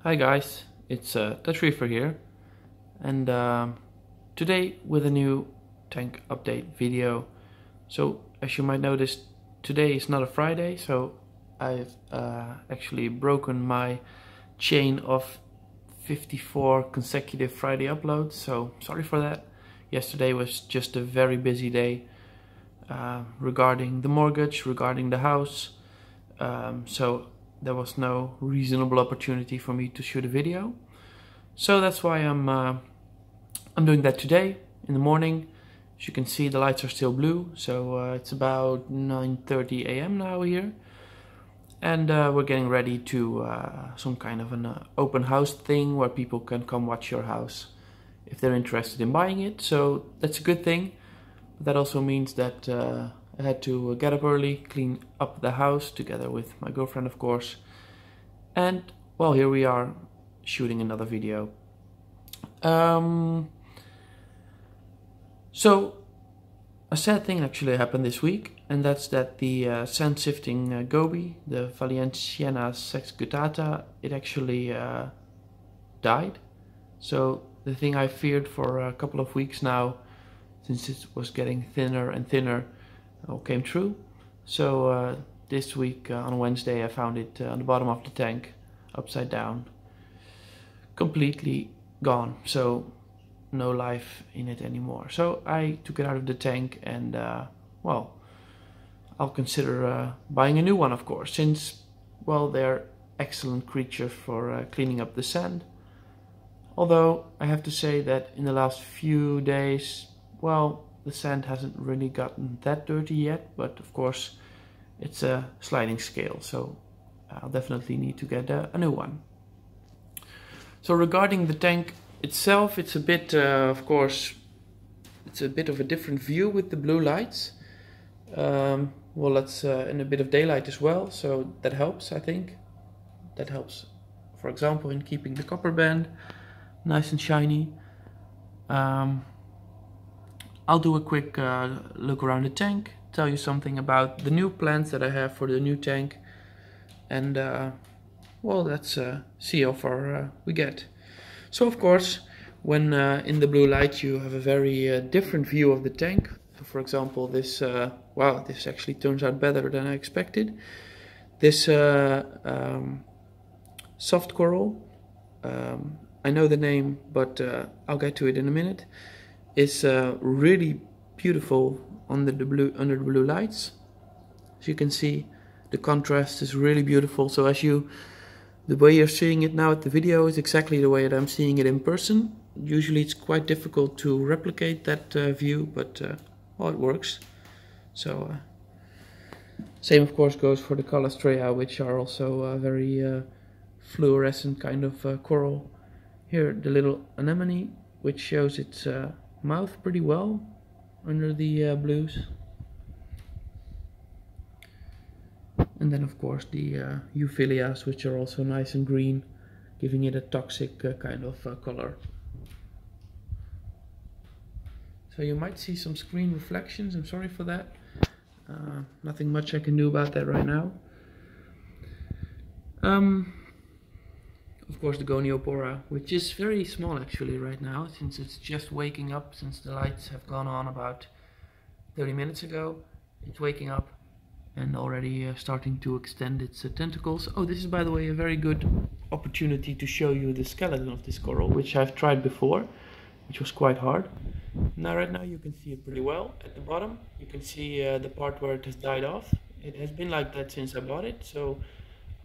Hi guys, it's Red Sea Reefer here, and today with a new tank update video. So as you might notice, today is not a Friday, so I've actually broken my chain of 54 consecutive Friday uploads, so sorry for that. Yesterday was just a very busy day regarding the mortgage, regarding the house, so there was no reasonable opportunity for me to shoot a video. So that's why I'm doing that today in the morning. As you can see, the lights are still blue, so it's about 9:30 a.m. now here. And we're getting ready to some kind of an open house thing where people can come watch your house if they're interested in buying it. So that's a good thing. But that also means that I had to get up early, clean up the house together with my girlfriend, of course. And well, here we are shooting another video. So a sad thing actually happened this week, and that's that the sand sifting goby, the Valenciana sexcutata, it actually died. So the thing I feared for a couple of weeks now, since it was getting thinner and thinner, came true. So this week on Wednesday I found it on the bottom of the tank, upside down, completely gone. So no life in it anymore. So I took it out of the tank, and well, I'll consider buying a new one, of course, since, well, they're excellent creatures for cleaning up the sand. Although I have to say that in the last few days, well, the sand hasn't really gotten that dirty yet, but of course it's a sliding scale, so I'll definitely need to get a new one. So regarding the tank itself, it's a bit, of course, it's a bit of a different view with the blue lights. Well, it's in a bit of daylight as well, so that helps, I think. That helps, for example, in keeping the copper band nice and shiny. I'll do a quick look around the tank, tell you something about the new plans that I have for the new tank, and well, let's see how far we get. So of course, when in the blue light you have a very different view of the tank. So for example, this, wow, this actually turns out better than I expected. This soft coral, I know the name, but I'll get to it in a minute. It's really beautiful under the blue lights. As you can see, the contrast is really beautiful. So the way you're seeing it now at the video is exactly the way that I'm seeing it in person. Usually it's quite difficult to replicate that view, but well, it works. So same of course goes for the Calastrea, which are also very fluorescent kind of coral. Here the little anemone, which shows its mouth pretty well under the blues. And then of course the euphyllias, which are also nice and green, giving it a toxic kind of color. So you might see some screen reflections, I'm sorry for that. Nothing much I can do about that right now. Of course the Goniopora, which is very small actually right now, since it's just waking up, since the lights have gone on about 30 minutes ago. It's waking up and already starting to extend its tentacles. Oh, this is, by the way, a very good opportunity to show you the skeleton of this coral, which I've tried before, which was quite hard. Now right now you can see it pretty well. At the bottom you can see the part where it has died off. It has been like that since I bought it, so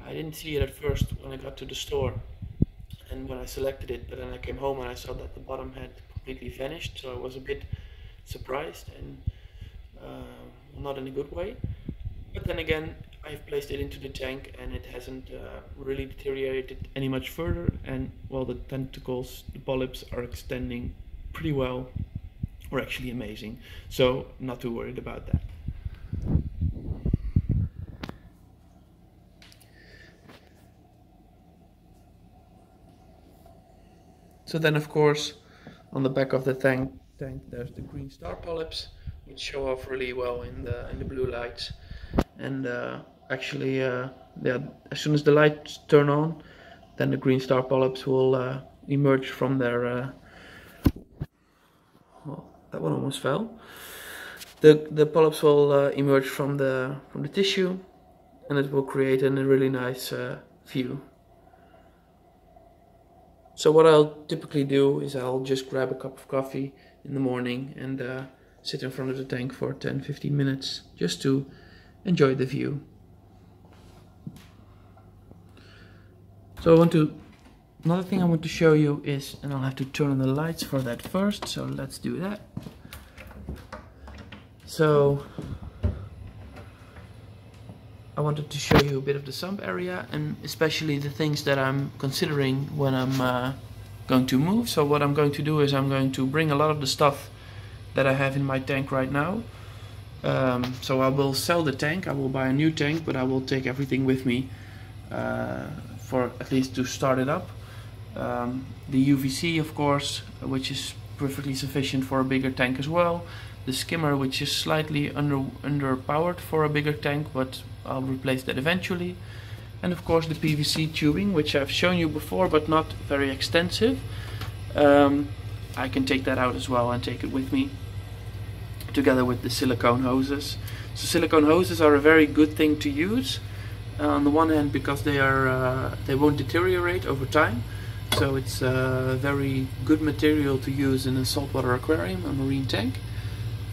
I didn't see it at first when I got to the store and when I selected it, but then I came home and I saw that the bottom had completely vanished, so I was a bit surprised, and not in a good way. But then again, I've placed it into the tank and it hasn't really deteriorated any much further, and well, the tentacles, the polyps are extending pretty well, or actually amazing, so not too worried about that. So then of course on the back of the tank there's the green star polyps, which show off really well in the blue lights. And actually as soon as the lights turn on, then the green star polyps will emerge from their well, that one almost fell. The polyps will emerge from the tissue, and it will create a really nice view. So what I'll typically do is I'll just grab a cup of coffee in the morning and sit in front of the tank for 10-15 minutes just to enjoy the view. So another thing I want to show you is, and I'll have to turn on the lights for that first, so let's do that. So I wanted to show you a bit of the sump area, and especially the things that I'm considering when I'm going to move. So what I'm going to do is I'm going to bring a lot of the stuff that I have in my tank right now. So I will sell the tank, I will buy a new tank, but I will take everything with me for at least to start it up. The UVC, of course, which is perfectly sufficient for a bigger tank as well. The skimmer, which is slightly underpowered for a bigger tank, but I'll replace that eventually. And of course the PVC tubing, which I've shown you before, but not very extensive. I can take that out as well and take it with me, together with the silicone hoses. So silicone hoses are a very good thing to use. On the one hand, because they won't deteriorate over time. So it's a very good material to use in a saltwater aquarium, a marine tank.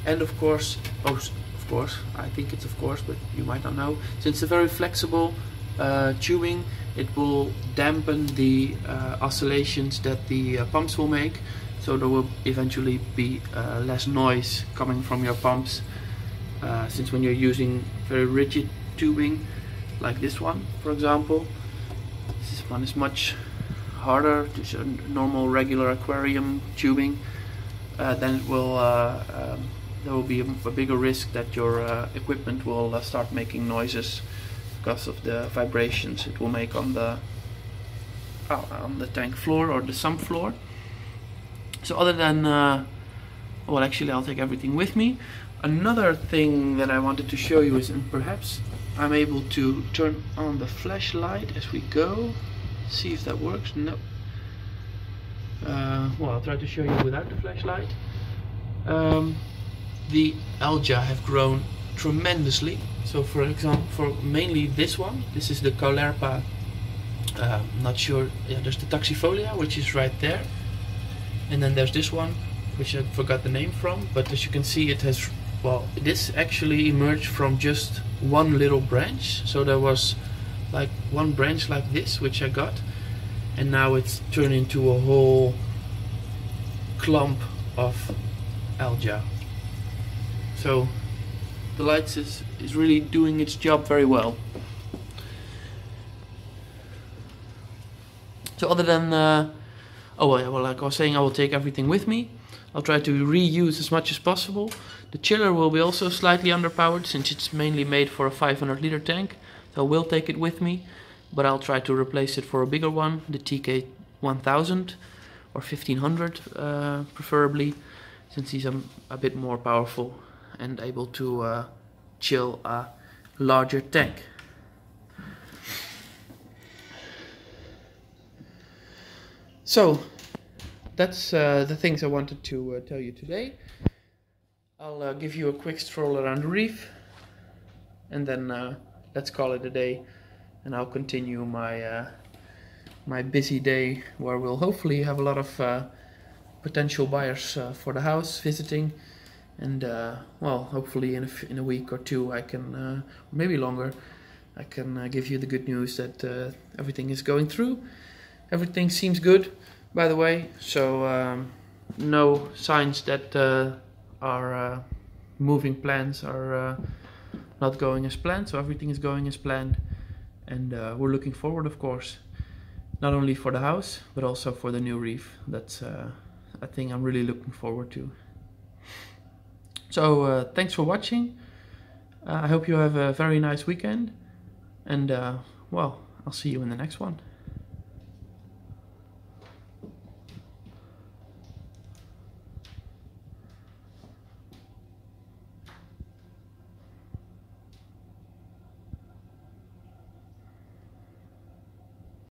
And of course, I think it's of course, but you might not know, since it's a very flexible tubing, it will dampen the oscillations that the pumps will make, so there will eventually be less noise coming from your pumps, since when you're using very rigid tubing, like this one for example, this one is much harder to normal regular aquarium tubing, then it will there will be a bigger risk that your equipment will start making noises because of the vibrations it will make on the tank floor or the sump floor. So other than well, actually I'll take everything with me. Another thing that I wanted to show you is, and perhaps I'm able to turn on the flashlight as we go, see if that works. No. Well, I'll try to show you without the flashlight. The algae have grown tremendously. So for example, for mainly this one, this is the Caulerpa, not sure, yeah, there's the Taxifolia, which is right there. And then there's this one, which I forgot the name from, but as you can see it has, well, this actually emerged from just one little branch. So there was like one branch like this, which I got, and now it's turned into a whole clump of algae. So the lights is really doing its job very well. So other than oh yeah, well, like I was saying, I will take everything with me. I'll try to reuse as much as possible. The chiller will be also slightly underpowered, since it's mainly made for a 500 liter tank, so I will take it with me, but I'll try to replace it for a bigger one, the TK 1000 or 1500 preferably, since he's a bit more powerful and able to chill a larger tank. So that's the things I wanted to tell you today. I'll give you a quick stroll around the reef, and then let's call it a day, and I'll continue my my busy day, where we'll hopefully have a lot of potential buyers for the house visiting, and well, hopefully in a week or two I can, maybe longer, I can give you the good news that everything is going through. Everything seems good, by the way, so no signs that our moving plans are not going as planned, so everything is going as planned, and we're looking forward, of course, not only for the house but also for the new reef. That's a thing I'm really looking forward to. So thanks for watching. I hope you have a very nice weekend, and well, I'll see you in the next one.